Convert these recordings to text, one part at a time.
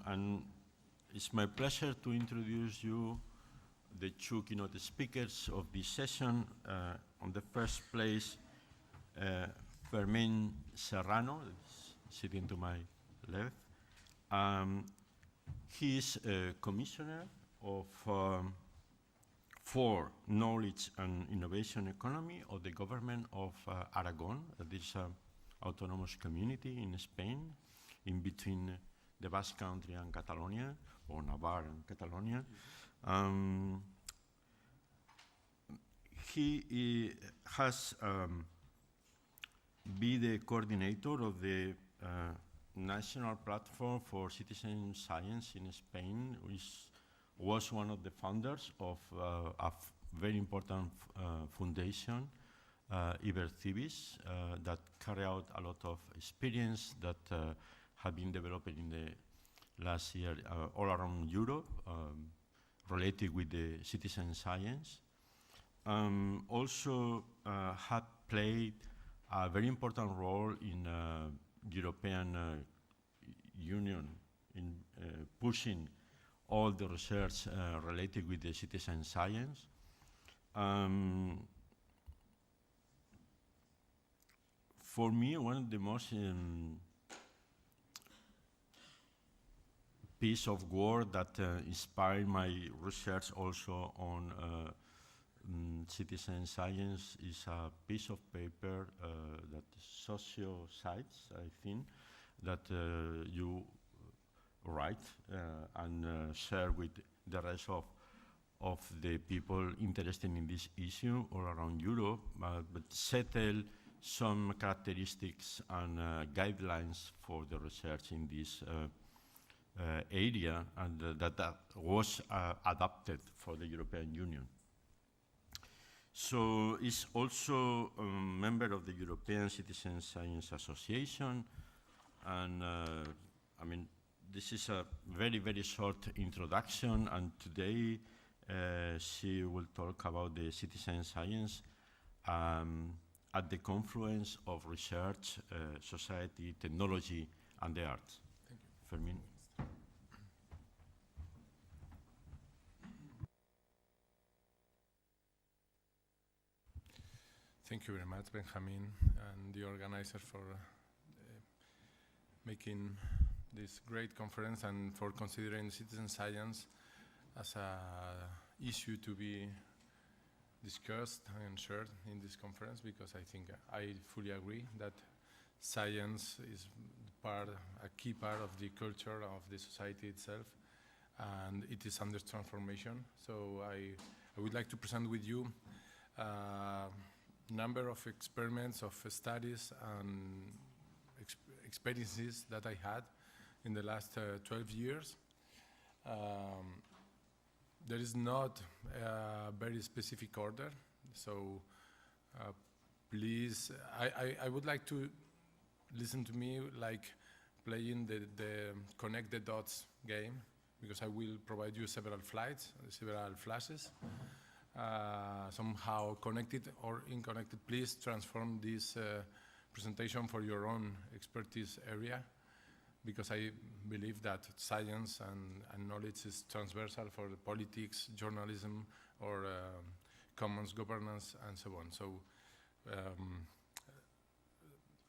And it's my pleasure to introduce you the two keynote speakers of this session. On the first place, Fermín Serrano, sitting to my left. He is a commissioner of for knowledge and innovation economy of the government of Aragon. This is an autonomous community in Spain, in between the Basque Country and Catalonia, or Navarre and Catalonia. He has been the coordinator of the National Platform for Citizen Science in Spain, which was one of the founders of a very important foundation, Unibertsitatea, that carry out a lot of experience that have been developed in the last year all around Europe, related with the citizen science. Also have played a very important role in European Union in pushing all the research related with the citizen science. For me, one of the most piece of work that inspired my research also on citizen science is a piece of paper that Sociosites, I think, that you write and share with the rest of the people interested in this issue all around Europe, but settle some characteristics and guidelines for the research in this area, and that was adapted for the European Union. So he's also a member of the European Citizen Science Association, and I mean, this is a very, very short introduction, and today she will talk about the citizen science at the confluence of research, society, technology, and the arts. Thank you. Fermín. Thank you very much, Benjamin, and the organizer for making this great conference and for considering citizen science as an issue to be discussed and shared in this conference, because I think I fully agree that science is a key part of the culture of the society itself, and it is under transformation. So I would like to present with you number of experiments, of studies and experiences that I had in the last 12 years. There is not a very specific order, so please, I would like to listen to me like playing the connect the dots game, because I will provide you several slides, several flashes. Somehow connected or unconnected, please transform this presentation for your own expertise area, because I believe that science and knowledge is transversal for politics, journalism, or commons governance, and so on. So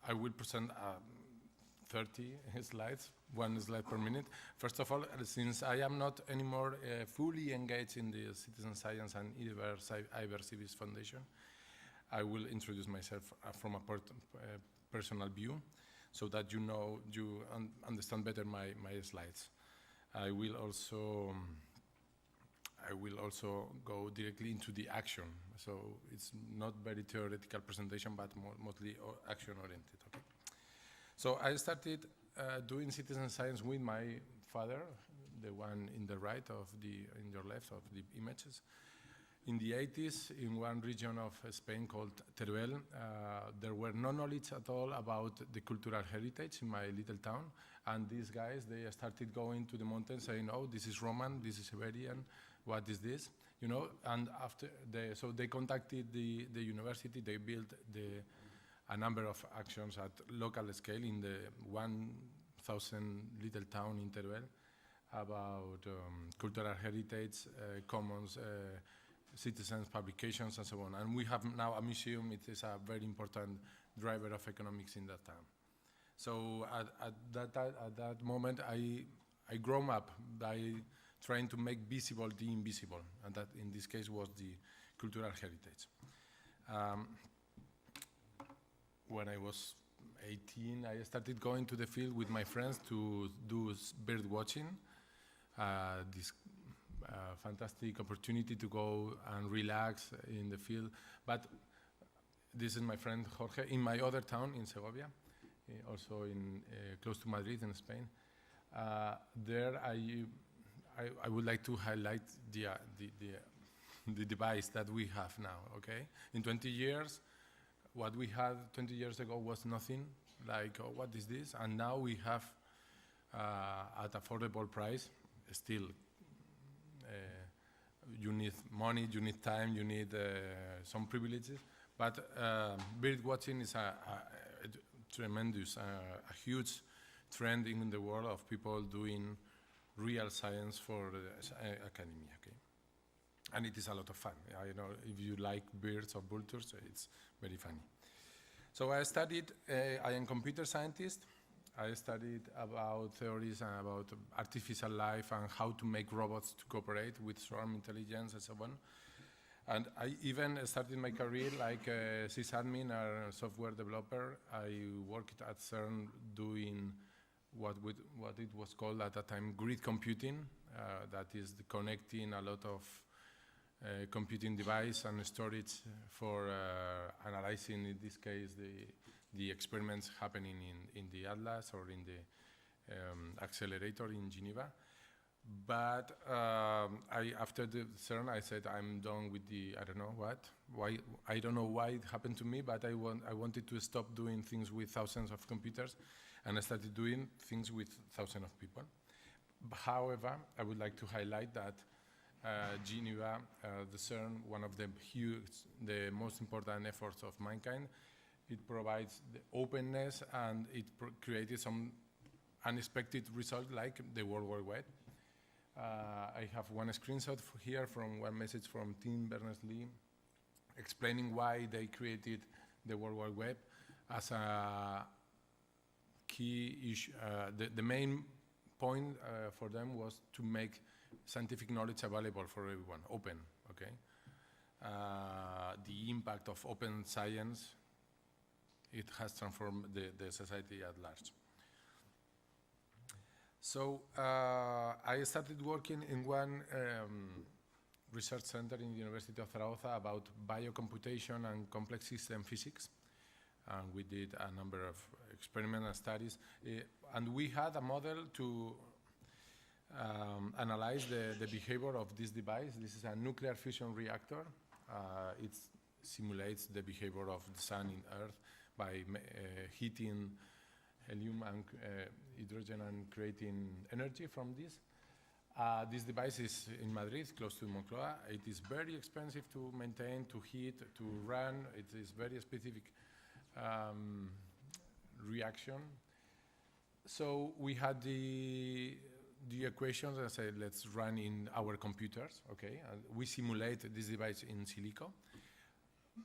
I will present 30 slides, 1 slide per minute. First of all, since I am not anymore fully engaged in the citizen science and Unibertsitatea Foundation, I will introduce myself from a personal view, so that you understand better my slides. I will also go directly into the action. So it's not very theoretical presentation, but mostly action oriented. Okay. So I started doing citizen science with my father, the one in the right in your left of the images. In the 80s, in one region of Spain called Teruel, there were no knowledge at all about the cultural heritage in my little town. And these guys, they started going to the mountains saying, oh, this is Roman, this is Iberian, what is this? You know, and after so they contacted the university, they built a number of actions at local scale in the 1,000 little town in Teruel. about cultural heritage, commons, citizens, publications, and so on. And we have now a museum. It is a very important driver of economics in that town. So at that moment, I grown up by trying to make visible the invisible, and that in this case was the cultural heritage. When I was 18, I started going to the field with my friends to do bird watching. This fantastic opportunity to go and relax in the field. But this is my friend Jorge in my other town in Segovia, also in close to Madrid in Spain. There I would like to highlight the device that we have now, okay? In 20 years, what we had 20 years ago was nothing, like, oh, what is this? And now we have, at affordable price, still, you need money, you need time, you need some privileges, but bird watching is a tremendous, a huge trend in the world of people doing real science for academia, okay? And it is a lot of fun. You know, if you like birds or vultures, it's very funny. So I studied, I am a computer scientist. I studied about theories and about artificial life and how to make robots to cooperate with swarm intelligence and so on. And I even started my career like a sysadmin or software developer. I worked at CERN doing what it was called at that time grid computing, that is connecting a lot of computing device and storage for analyzing, in this case, the experiments happening in the Atlas or in the accelerator in Geneva. But after the CERN, I said, I'm done with the, I don't know what. Why, I don't know why it happened to me, but I wanted to stop doing things with thousands of computers, and I started doing things with thousands of people. However, I would like to highlight that Geneva, the CERN, one of the most important efforts of mankind, it provides the openness and it created some unexpected result like the World Wide Web. I have one screenshot here from one message from Tim Berners-Lee explaining why they created the World Wide Web as a key issue. The main point for them was to make scientific knowledge available for everyone, open, okay? The impact of open science, it has transformed the society at large. So I started working in one research center in the University of Zaragoza about biocomputation and complex system physics. And we did a number of experimental studies. And we had a model to analyze the behavior of this device. This is a nuclear fusion reactor. It simulates the behavior of the sun in Earth by heating helium and hydrogen and creating energy from this. This device is in Madrid, close to Moncloa. It is very expensive to maintain, to heat, to run. It is very specific reaction. So we had the equations and said, let's run in our computers, okay? And we simulate this device in silico.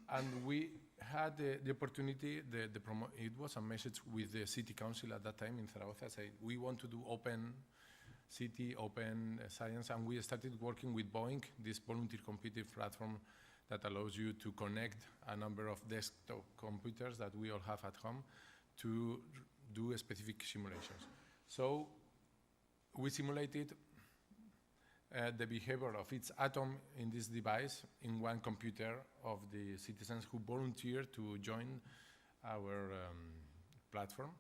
And we had the opportunity, it was a message with the city council at that time in Zaragoza, said, we want to do open city, open science, and we started working with Boeing, this volunteer computing platform that allows you to connect a number of desktop computers that we all have at home to do specific simulations. So we simulated the behavior of each atom in this device in one computer of the citizens who volunteered to join our platform.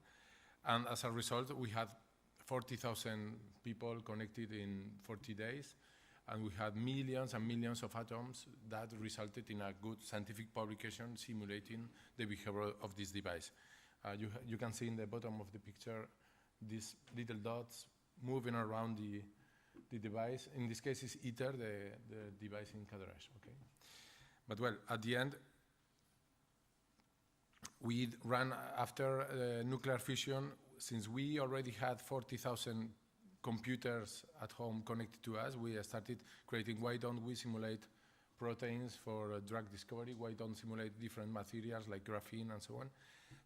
And as a result, we had 40,000 people connected in 40 days, and we had millions and millions of atoms that resulted in a good scientific publication simulating the behavior of this device. You can see in the bottom of the picture these little dots moving around the device. In this case, it's ITER, the device in Cadarache, okay? But well, at the end, we ran after nuclear fusion. Since we already had 40,000 computers at home connected to us, we started creating, why don't we simulate proteins for drug discovery? Why don't simulate different materials like graphene and so on?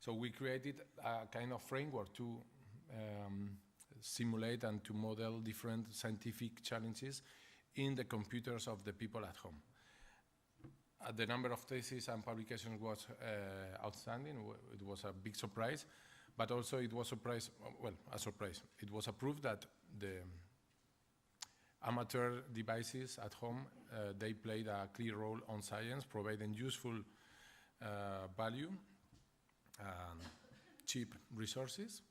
So we created a kind of framework to simulate and to model different scientific challenges in the computers of the people at home. The number of theses and publications was outstanding. It was a big surprise, but also it was a surprise. It was approved that the amateur devices at home, they played a clear role on science, providing useful value, cheap resources.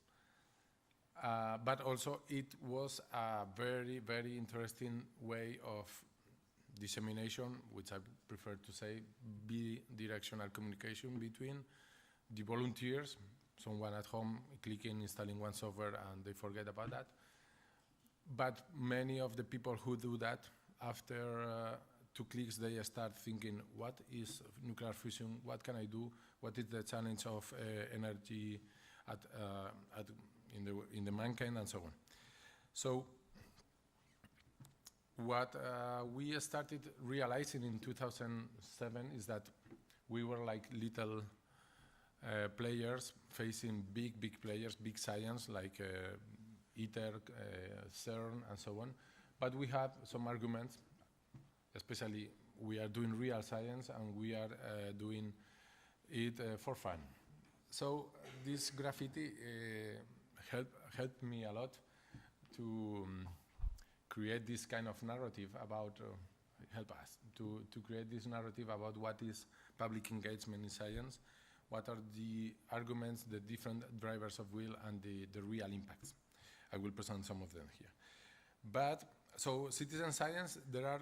But also it was a very, very interesting way of dissemination, which I prefer to say bidirectional communication between the volunteers, someone at home clicking, installing one software, and they forget about that. But many of the people who do that, after 2 clicks, they start thinking, what is nuclear fusion? What can I do? What is the challenge of energy in the mankind, and so on. So what we started realizing in 2007 is that we were like little players facing big players, big science like ITER, CERN, and so on. But we have some arguments, especially we are doing real science and we are doing it for fun. So this graffiti helped me a lot to create this kind of narrative about, help us to create this narrative about what is public engagement in science, what are the arguments, the different drivers of will, and the real impacts. I will present some of them here. But, so citizen science, there are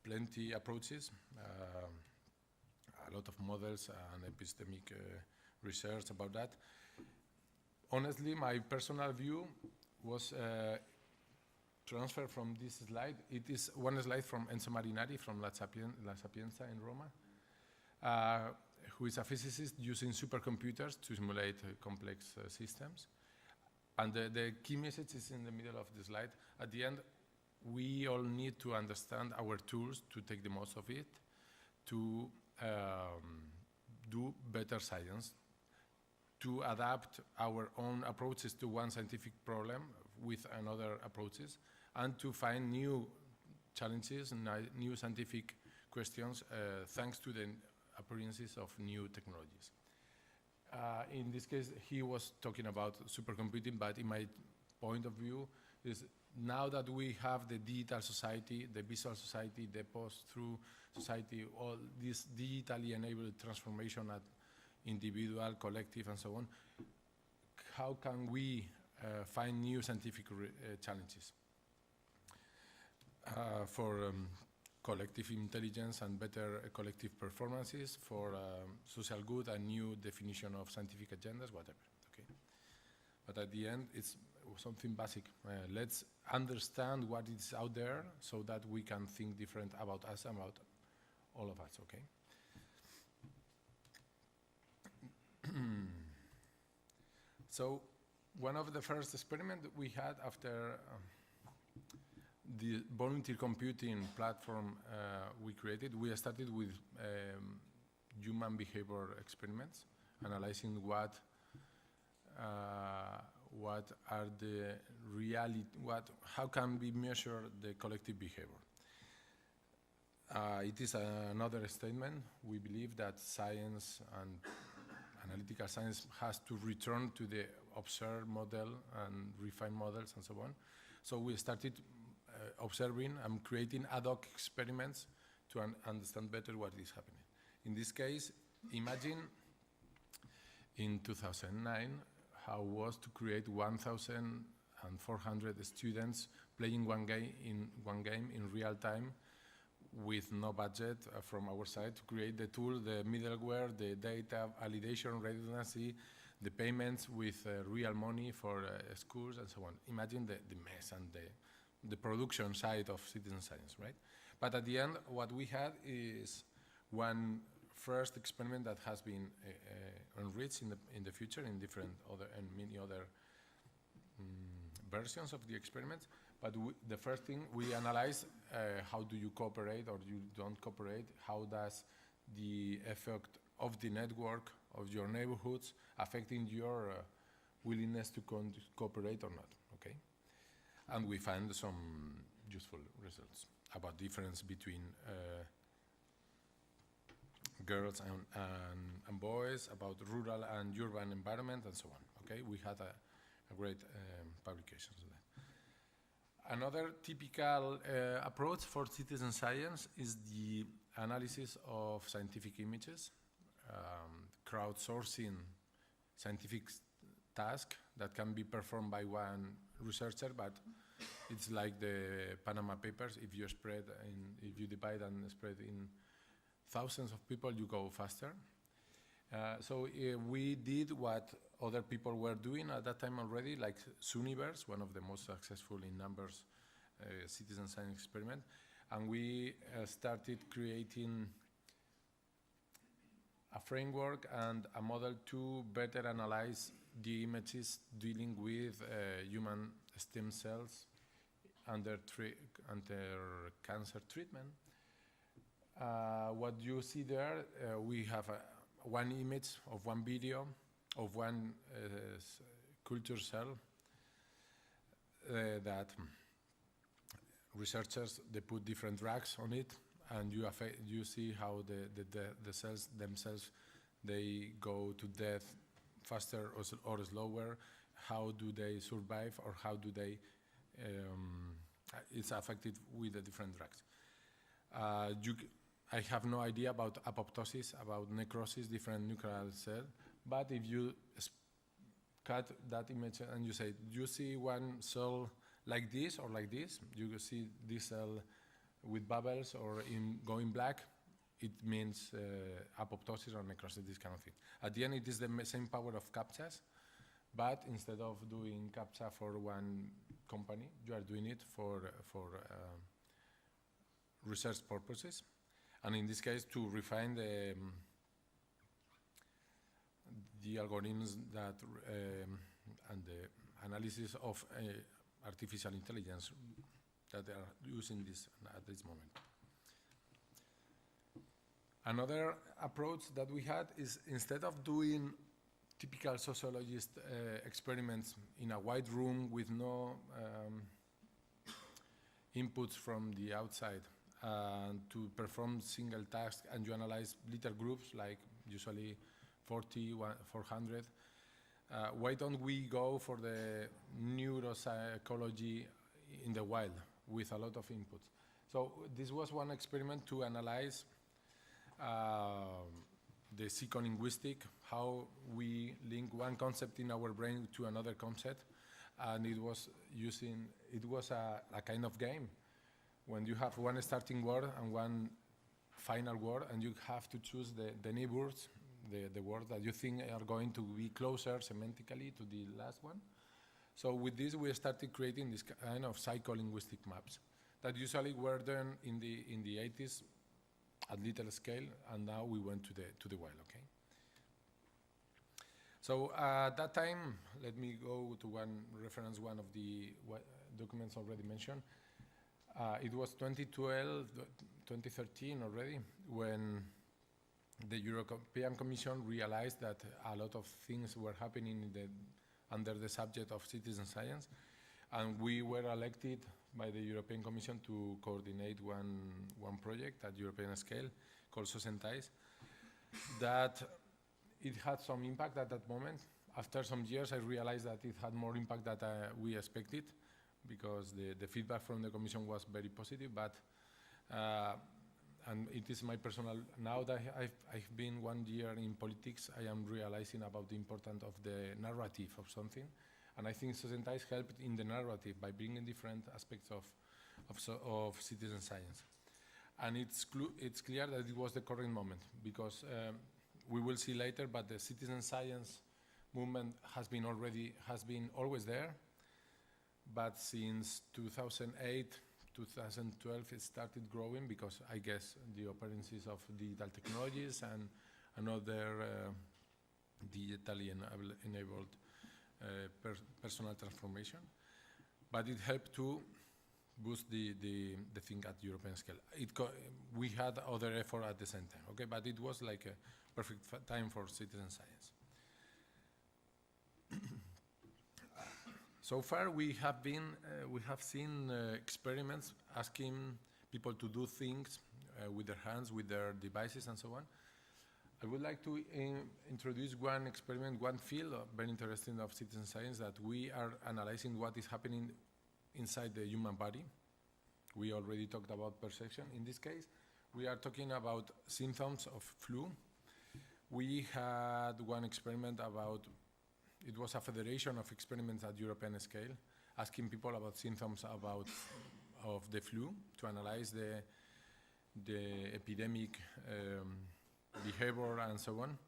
plenty approaches, a lot of models and epistemic research about that. Honestly, my personal view was transferred from this slide. It is one slide from Enzo Marinari from La Sapienza in Roma, who is a physicist using supercomputers to simulate complex systems. And the key message is in the middle of the slide. At the end, we all need to understand our tools to take the most of it, to do better science, to adapt our own approaches to one scientific problem with another approaches, and to find new challenges and new scientific questions thanks to the appearances of new technologies. In this case, he was talking about supercomputing, but in my point of view is now that we have the digital society, the visual society, the post-truth society, all this digitally enabled transformation at individual, collective, and so on, how can we find new scientific challenges for collective intelligence and better collective performances, for social good and new definition of scientific agendas, whatever, okay? But at the end, it's something basic. Let's understand what is out there so that we can think different about us, about all of us, okay? So one of the first experiments we had after the volunteer computing platform we created, we started with human behavior experiments, analyzing what are the reality, how can we measure the collective behavior. It is another statement. We believe that science and analytical science has to return to the observed model and refined models and so on. So we started observing and creating ad hoc experiments to understand better what is happening. In this case, imagine in 2009 how it was to create 1,400 students playing one game in real time with no budget from our side to create the tool, the middleware, the data validation, redundancy, the payments with real money for schools and so on. Imagine the mess and the production side of citizen science, right? But at the end, what we had is one first experiment that has been enriched in the future in different other and many other versions of the experiment. But the first thing we analyze, how do you cooperate or you don't cooperate? How does the effect of the network of your neighborhoods affecting your willingness to cooperate or not? Okay, and we find some useful results about difference between girls and boys, about rural and urban environment, and so on. Okay, we had a great publications on that. Another typical approach for citizen science is the analysis of scientific images, crowdsourcing scientific task that can be performed by one researcher, but it's like the Panama Papers. If you divide and spread in thousands of people, you go faster. So we did what other people were doing at that time already, like Unibertsitatea, one of the most successful in numbers citizen science experiment, and we started creating a framework and a model to better analyze the images dealing with human stem cells under cancer treatment. What you see there, we have one image of one video of one culture cell that researchers, they put different drugs on it, and you see how the cells themselves, they go to death faster or slower. How do they survive, or how do they it's affected with the different drugs. I have no idea about apoptosis, about necrosis, different nuclear cells, but if you cut that image and you say, do you see one cell like this or like this? You see this cell with bubbles or in going black, it means apoptosis or necrosis, this kind of thing. At the end, it is the same power of CAPTCHAs, but instead of doing CAPTCHA for one company, you are doing it for research purposes. And in this case, to refine the algorithms that and the analysis of artificial intelligence that they are using this at this moment. Another approach that we had is, instead of doing typical sociologist experiments in a wide room with no inputs from the outside, to perform single tasks, and you analyze little groups, like usually 40, 400. Why don't we go for the neuropsychology in the wild with a lot of inputs? So this was one experiment to analyze the psycholinguistic, how we link one concept in our brain to another concept, and it was a kind of game. When you have one starting word and one final word, and you have to choose the neighbors, the words that you think are going to be closer semantically to the last one. So with this, we started creating this kind of psycholinguistic maps that usually were done in the 80s at little scale, and now we went to the wild. Okay. So at that time, let me go to one of the documents already mentioned. It was 2012, 2013 already, when the European Commission realized that a lot of things were happening under the subject of citizen science, and we were elected by the European Commission to coordinate one project at European scale called Societies, that it had some impact at that moment. After some years, I realized that it had more impact than we expected, because the feedback from the Commission was very positive, but and it is my personal, now that I've been 1 year in politics, I am realizing about the importance of the narrative of something, and I think Societies helped in the narrative by bringing different aspects of citizen science. And it's clear that it was the correct moment, because we will see later, but the citizen science movement has been always there. But since 2008, 2012, it started growing, because I guess the occurrences of digital technologies and another digitally enabled personal transformation. but it helped to boost the thing at European scale. We had other effort at the same time, okay, but it was like a perfect time for citizen science. So far, we have seen experiments asking people to do things with their hands, with their devices, and so on. I would like to introduce one experiment, one field very interesting of citizen science, that we are analyzing what is happening inside the human body. We already talked about perception. In this case, we are talking about symptoms of flu. We had one experiment about, it was a federation of experiments at European scale, asking people about symptoms of the flu to analyze the epidemic behavior and so on.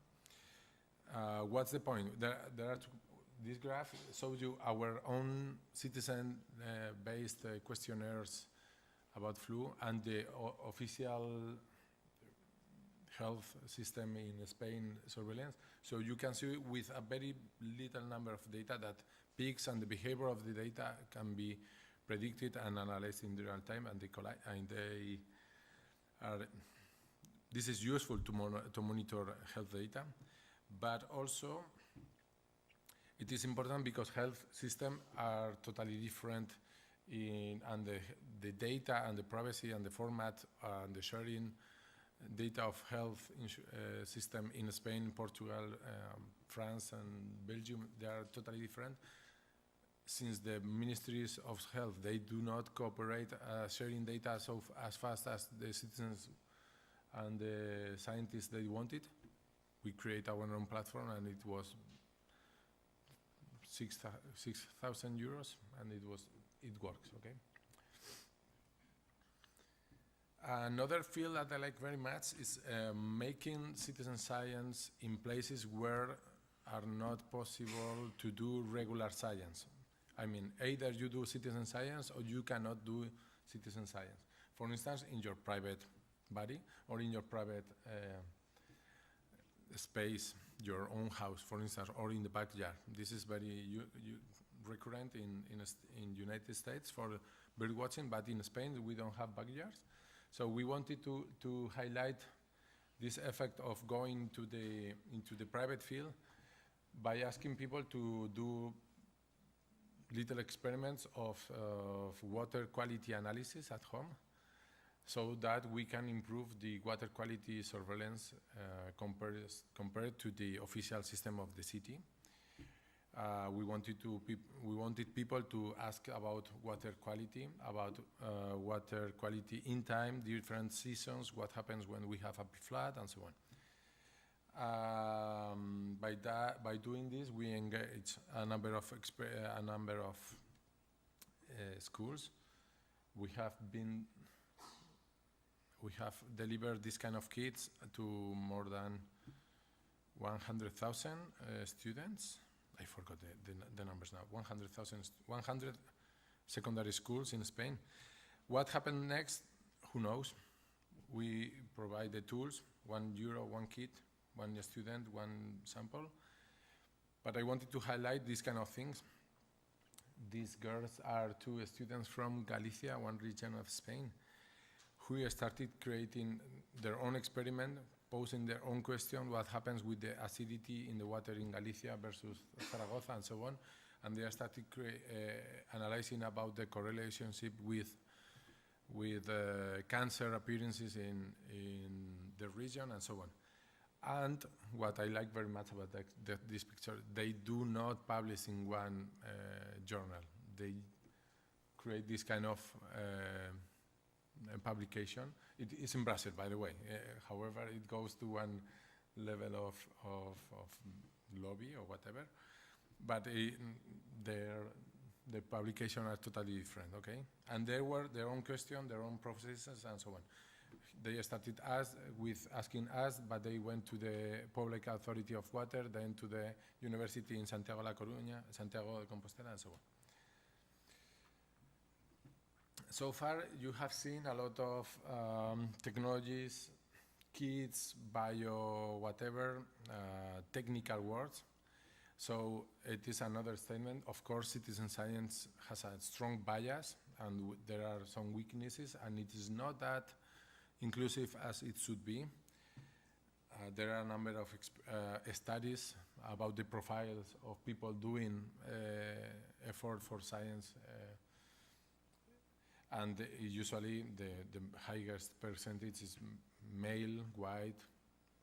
What's the point? This graph shows you our own citizen-based questionnaires about flu and the official health system in Spain surveillance. So you can see with a very little number of data that peaks and the behavior of the data can be predicted and analyzed in real time, and they are. This is useful to monitor health data, but also it is important because health systems are totally different and the data and the privacy and the format and the sharing data of health system in Spain, Portugal, France and Belgium, they are totally different. Since the ministries of health, they do not cooperate sharing data as fast as the citizens and the scientists they wanted. We create our own platform, and it was 6,000 euros, and it works, okay? Another field that I like very much is making citizen science in places where are not possible to do regular science. I mean, either you do citizen science or you cannot do citizen science. For instance, in your private body or in your private space, your own house, for instance, or in the backyard. This is very recurrent in United States for bird watching, but in Spain we don't have backyards. So we wanted to highlight this effect of going into the private field by asking people to do little experiments of water quality analysis at home, so that we can improve the water quality surveillance compared to the official system of the city. We wanted people to ask about water quality in time, different seasons, what happens when we have a flood, and so on. By doing this, we engage a number of schools. We have delivered this kind of kits to more than 100,000 students. I forgot the numbers now. 100 secondary schools in Spain. What happened next? Who knows? We provide the tools, €1, 1 kit, 1 student, 1 sample. But I wanted to highlight these kind of things. These girls are 2 students from Galicia, one region of Spain, who started creating their own experiment, posing their own question, what happens with the acidity in the water in Galicia versus Zaragoza and so on. And they started analyzing about the correlationship with cancer appearances in the region and so on. And what I like very much about this picture, they do not publish in one journal. They create this kind of publication. It is in Brussels, by the way. However, it goes to one level of lobby or whatever. But the publications are totally different, okay? And there were their own questions, their own processes, and so on. They started with asking us, but they went to the Public Authority of Water, then to the University in Santiago La Coruña, Santiago de Compostela, and so on. So far, you have seen a lot of technologies, kits, bio, whatever, technical words. So it is another statement. Of course, citizen science has a strong bias, and there are some weaknesses, and it is not that inclusive as it should be. There are a number of studies about the profiles of people doing effort for science, and usually the highest percentage is male, white,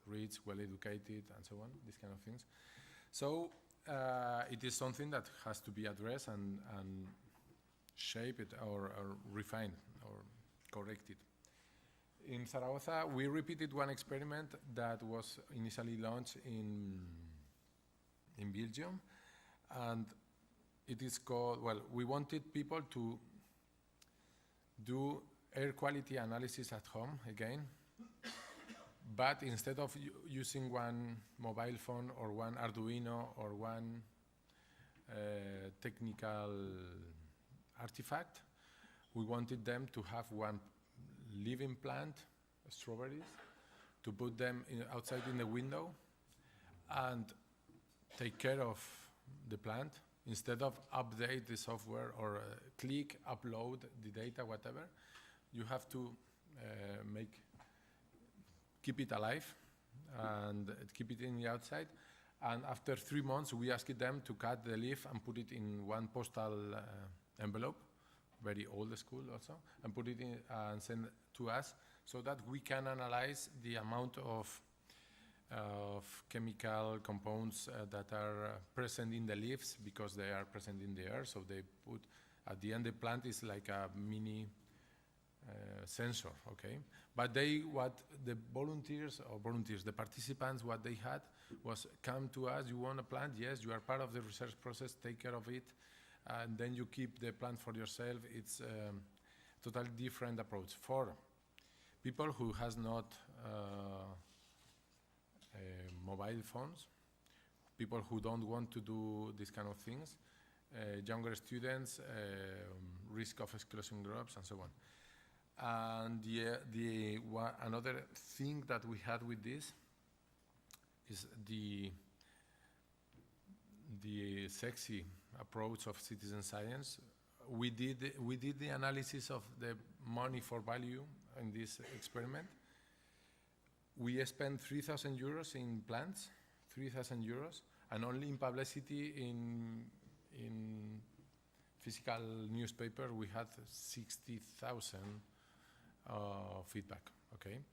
rich, well-educated, and so on, these kind of things. So it is something that has to be addressed and shaped or refined or corrected. In Zaragoza, we repeated one experiment that was initially launched in Belgium, and it is called, well, we wanted people to do air quality analysis at home again, but instead of using one mobile phone or one Arduino or one technical artifact, we wanted them to have one living plant, strawberries, to put them outside in the window and take care of the plant instead of update the software or click, upload the data, whatever. You have to keep it alive and keep it in the outside. And after 3 months, we asked them to cut the leaf and put it in one postal envelope, very old school also, and put it in and send it to us so that we can analyze the amount of chemical compounds that are present in the leaves because they are present in the air. So they put, at the end, the plant is like a mini sensor, okay? But what the the participants, what they had was come to us, you want a plant? Yes, you are part of the research process, take care of it, and then you keep the plant for yourself. It's a totally different approach. For people who has not mobile phones, people who don't want to do these kind of things, younger students, risk of exclusion groups, and so on. And another thing that we had with this is the sexy approach of citizen science. We did the analysis of the money for value in this experiment. We spent 3,000 euros in plants, 3,000 euros, and only in publicity in physical newspaper we had 60,000 feedback. Okay,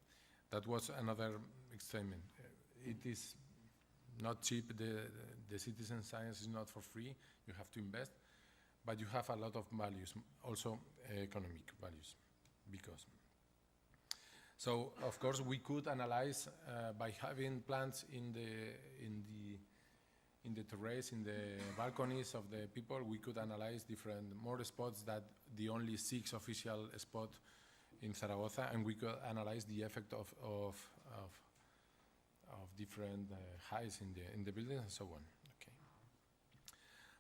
that was another experiment. It is not cheap. The citizen science is not for free. You have to invest, but you have a lot of values, also economic values, because. So of course we could analyze by having plants in the terrace, in the balconies of the people. We could analyze more spots than the only 6 official spots in Zaragoza, and we could analyze the effect of different heights in the buildings and so on. Okay.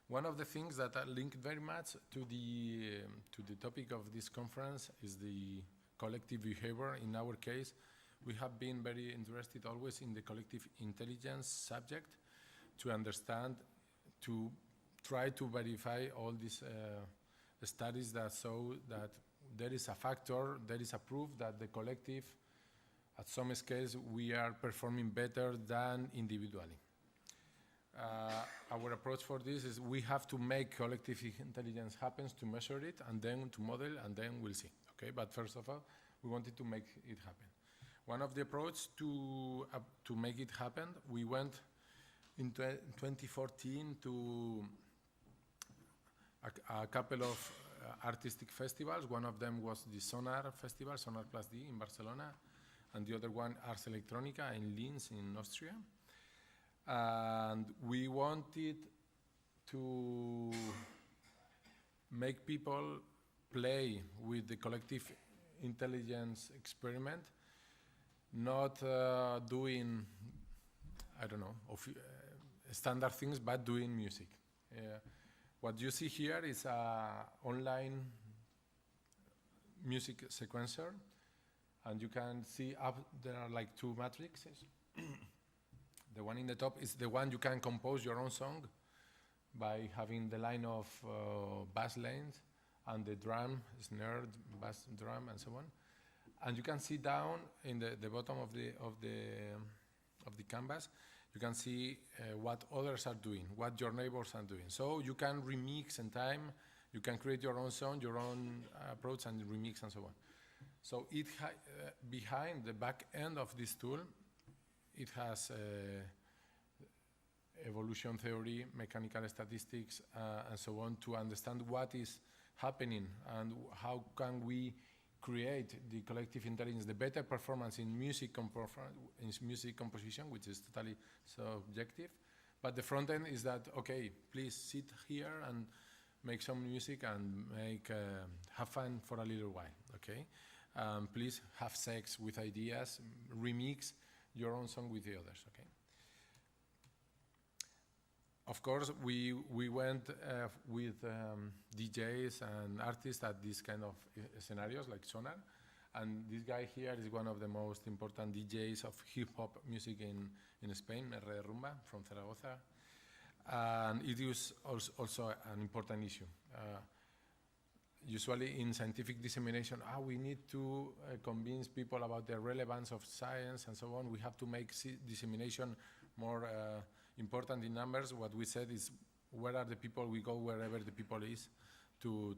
One of the things that are linked very much to the topic of this conference is the collective behavior. In our case, we have been very interested always in the collective intelligence subject to understand, to try to verify all these studies that show that there is a factor, there is a proof that the collective, at some scales, we are performing better than individually. Our approach for this is we have to make collective intelligence happen, to measure it, and then to model, and then we'll see. Okay, but first of all, we wanted to make it happen. One of the approaches to make it happen, we went in 2014 to a couple of artistic festivals. One of them was the Sonar Festival, Sonar Plus D in Barcelona, and the other one, Ars Electronica in Linz in Austria. And we wanted to make people play with the collective intelligence experiment, not doing, I don't know, standard things, but doing music. What you see here is an online music sequencer, and you can see there are like 2 matrices. The one in the top is the one you can compose your own song by having the line of bass lanes and the drum, snare, bass, drum, and so on. And you can see down in the bottom of the canvas, you can see what others are doing, what your neighbors are doing. So you can remix in time, you can create your own sound, your own approach, and remix and so on. So it behind the back end of this tool, it has evolution theory, mechanical statistics, and so on to understand what is happening and how can we create the collective intelligence, the better performance in music composition, which is totally subjective. But the front end is that, okay, please sit here and make some music and have fun for a little while, okay? Please have sex with ideas, remix your own song with the others, okay? Of course, we went with DJs and artists at these kind of scenarios like Sonar, and this guy here is one of the most important DJs of hip-hop music in Spain, R. Rumba from Zaragoza, and it is also an important issue. Usually in scientific dissemination, we need to convince people about the relevance of science and so on. We have to make dissemination more important in numbers. What we said is, where are the people? We go wherever the people is to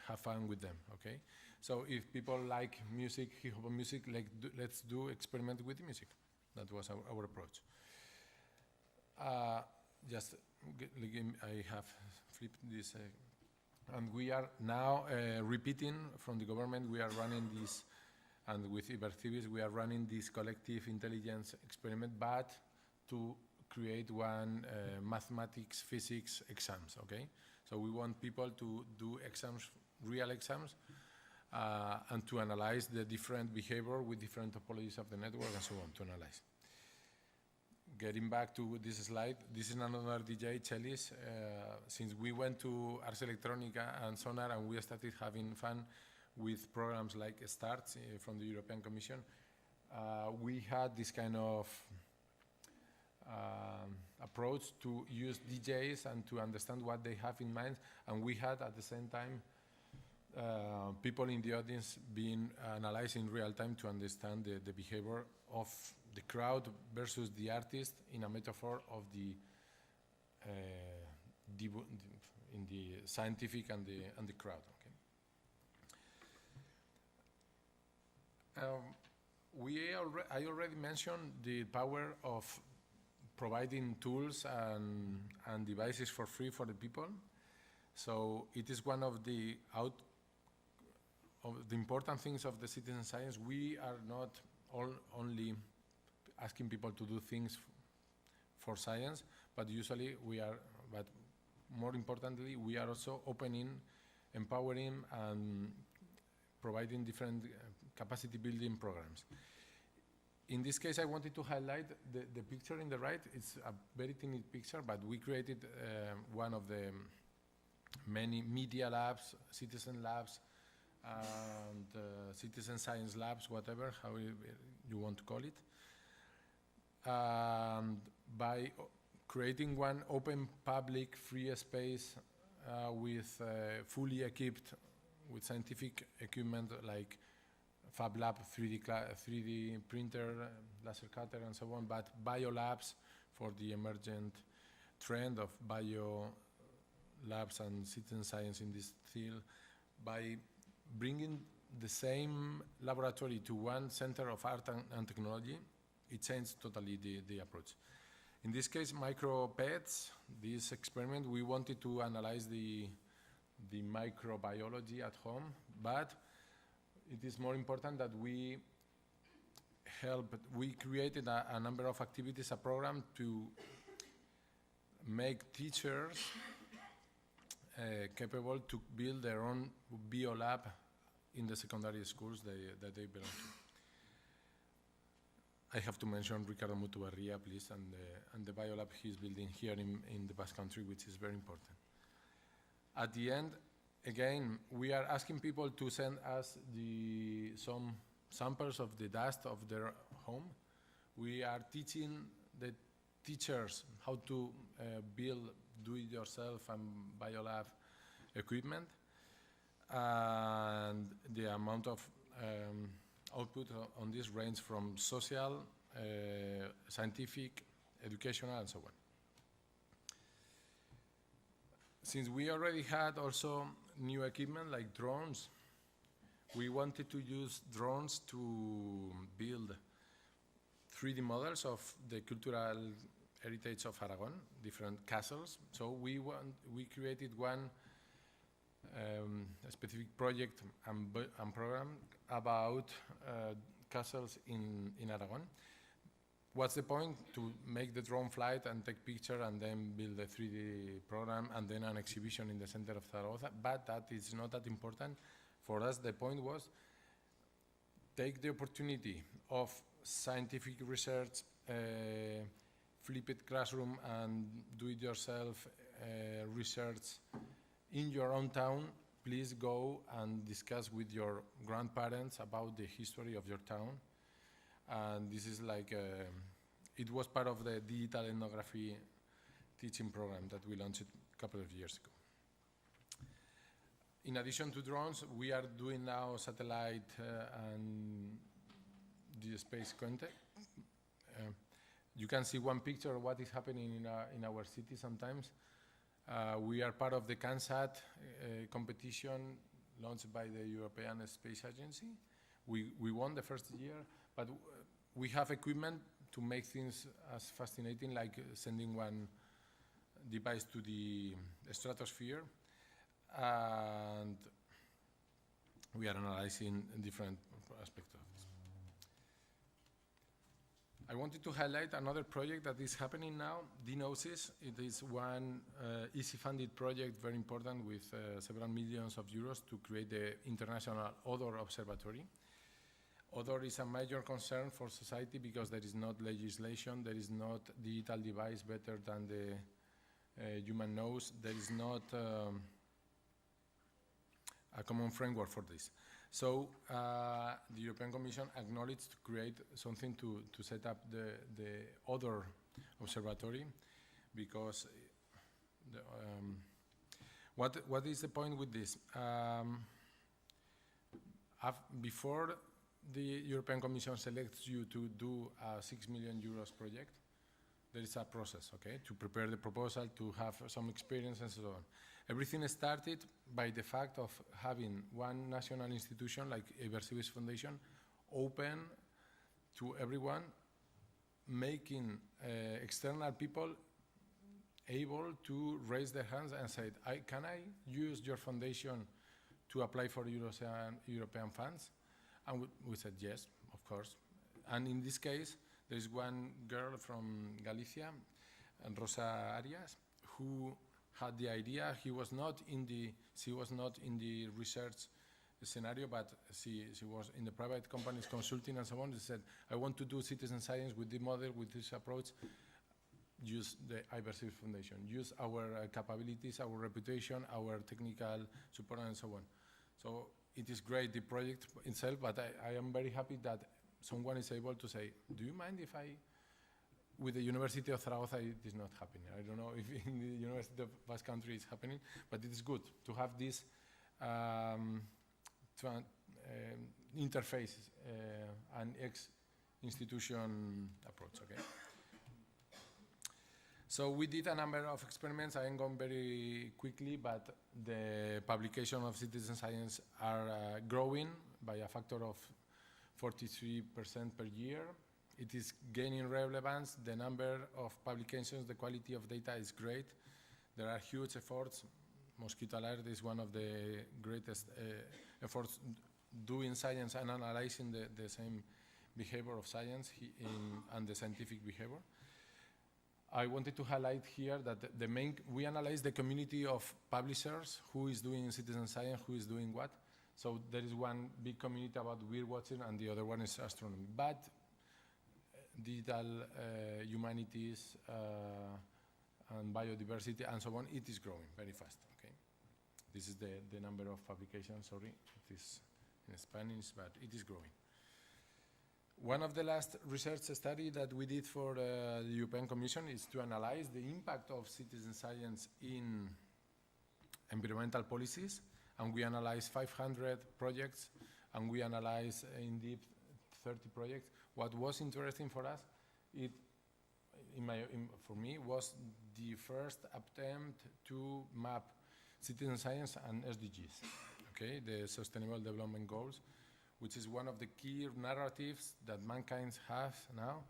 have fun with them, okay? So if people like music, hip-hop music, let's do experiment with music. That was our approach. I have flipped this, and we are now repeating from the government, we are running this, and with Unibertsitatea, we are running this collective intelligence experiment, but to create one mathematics, physics exams, okay? So we want people to do exams, real exams, and to analyze the different behavior with different topologies of the network and so on, to analyze. Getting back to this slide, this is another DJ, Cellist. Since we went to Ars Electronica and Sonar and we started having fun with programs like START from the European Commission, we had this kind of approach to use DJs and to understand what they have in mind, and we had at the same time people in the audience being analyzed in real time to understand the behavior of the crowd versus the artist in a metaphor of the in the scientific and the crowd. Okay. I already mentioned the power of providing tools and devices for free for the people. So it is one of the important things of the citizen science. We are not only asking people to do things for science, but usually but more importantly, we are also opening, empowering, and providing different capacity building programs. In this case, I wanted to highlight the picture in the right. It's a very tiny picture, but we created one of the many media labs, citizen labs, and citizen science labs, whatever, how you want to call it. By creating one open, public, free space with fully equipped with scientific equipment like Fab Lab, 3D printer, laser cutter, and so on, but bio labs for the emergent trend of bio labs and citizen science in this field. By bringing the same laboratory to one center of art and technology, it changed totally the approach. In this case, micropets, this experiment, we wanted to analyze the microbiology at home, but it is more important that we created a number of activities, a program to make teachers capable to build their own biolab in the secondary schools that they belong to. I have to mention Ricardo Mutubarria, please, and the biolab he's building here in the Basque Country, which is very important. At the end, again, we are asking people to send us some samples of the dust of their home. We are teaching the teachers how to build do-it-yourself and biolab equipment, and the amount of output on this range from social, scientific, educational, and so on. Since we already had also new equipment like drones, we wanted to use drones to build 3D models of the cultural heritage of Aragon, different castles. So we created one specific project and program about castles in Aragon. What's the point? To make the drone flight and take picture and then build a 3D program and then an exhibition in the center of Zaragoza, but that is not that important. For us, the point was take the opportunity of scientific research, flipped classroom, and do-it-yourself research in your own town. Please go and discuss with your grandparents about the history of your town. And this is like, it was part of the digital ethnography teaching program that we launched a couple of years ago. In addition to drones, we are doing now satellite and the space content. You can see one picture of what is happening in our city sometimes. We are part of the CANSAT competition launched by the European Space Agency. We won the first year, but we have equipment to make things as fascinating, like sending one device to the stratosphere. And we are analyzing different aspects of this. I wanted to highlight another project that is happening now, DNOSIS. It is one easy-funded project, very important, with several millions of euros to create the International Odor Observatory. Odor is a major concern for society because there is not legislation, there is not digital device better than the human nose, there is not a common framework for this. So the European Commission acknowledged to create something to set up the odor observatory, because what is the point with this? Before the European Commission selects you to do a 6 million euros project, there is a process, okay, to prepare the proposal, to have some experience and so on. Everything started by the fact of having one national institution like Euskal Foundation open to everyone, making external people able to raise their hands and say, can I use your foundation to apply for European funds? And we said yes, of course. And in this case, there's one girl from Galicia, Rosa Arias, who had the idea. She was not in the research scenario, but she was in the private companies consulting and so on. She said, I want to do citizen science with the model, with this approach. Use the Euskal Foundation. Use our capabilities, our reputation, our technical support, and so on. So it is great, the project itself, but I am very happy that someone is able to say, do you mind if with the University of Zaragoza it is not happening. I don't know if in the University of Basque Country it's happening, but it is good to have this interface and ex-institution approach, okay? So we did a number of experiments. I am going very quickly, but the publication of citizen science are growing by a factor of 43% per year. It is gaining relevance. The number of publications, the quality of data is great. There are huge efforts. Mosquito Alert is one of the greatest efforts doing science and analyzing the same behavior of science and the scientific behavior. I wanted to highlight here that we analyze the community of publishers, who is doing citizen science, who is doing what. So there is one big community about bird watching and the other one is astronomy. But digital humanities and biodiversity and so on, it is growing very fast, okay? This is the number of publications, sorry, it is in Spanish, but it is growing. One of the last research study that we did for the European Commission is to analyze the impact of citizen science in environmental policies, and we analyzed 500 projects, and we analyzed in depth 30 projects. What was interesting for us, for me, was the first attempt to map citizen science and SDGs, okay, the Sustainable Development Goals, which is one of the key narratives that mankind has now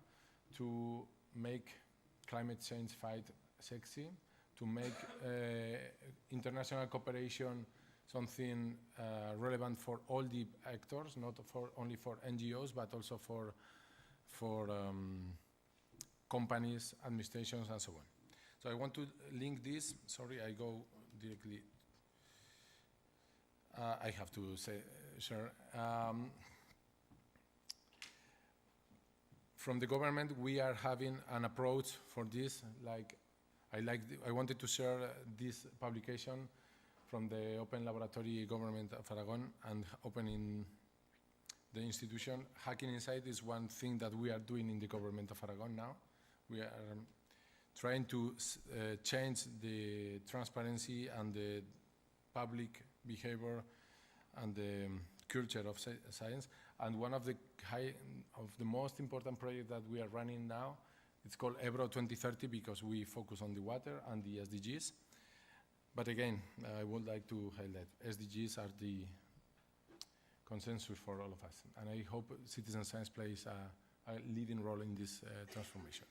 to make climate change fight sexy, to make international cooperation something relevant for all the actors, not only for NGOs, but also for companies, administrations, and so on. So I want to link this. Sorry, I go directly. I have to say, sure. From the government, we are having an approach for this. I wanted to share this publication from the Open Laboratory Government of Aragon and opening the institution. Hacking Inside is one thing that we are doing in the government of Aragon now. We are trying to change the transparency and the public behavior and the culture of science. And one of the most important projects that we are running now, it's called Ebro 2030 because we focus on the water and the SDGs. But again, I would like to highlight SDGs are the consensus for all of us. And I hope citizen science plays a leading role in this transformation.